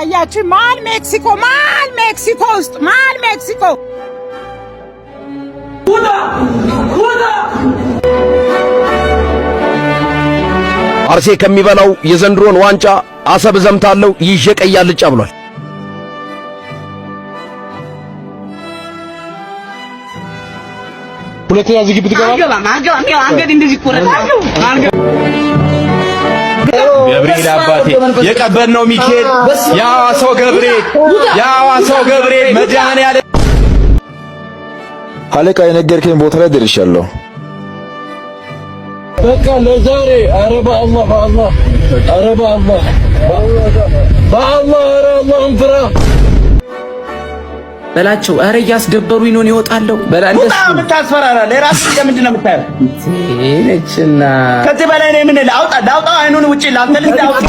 አያችሁ ማል ሜክሲኮ ውስጥ ማል ሜክሲኮ አርሴ ከሚበላው የዘንድሮን ዋንጫ አሰብ ዘምታለው ይዤ ቀይ አልጫ ብሏል። ሁለተኛ ዝግብ ትገባ ያው አንገድ እንደዚህ ቆረጣ ገብርኤል አባቴ የቀበልነው ሚካኤል ያዋሰው ገብርኤል መድኃኔዓለም አለቃ የነገርከኝ ቦታ ላይ ደርሻለሁ። በቃ ለዛሬ ኧረ በአላህ እንፍራ በላቸው። ኧረ እያስደበሩኝ ነው እወጣለሁ። በላንደስ ምታስፈራራ ለራስ ለምንድን ነው የምታየው? ነችና ከዚህ በላይ ነው ምን ላውጣ አይኑን ውጪ ላንተ ልጅ አውጣ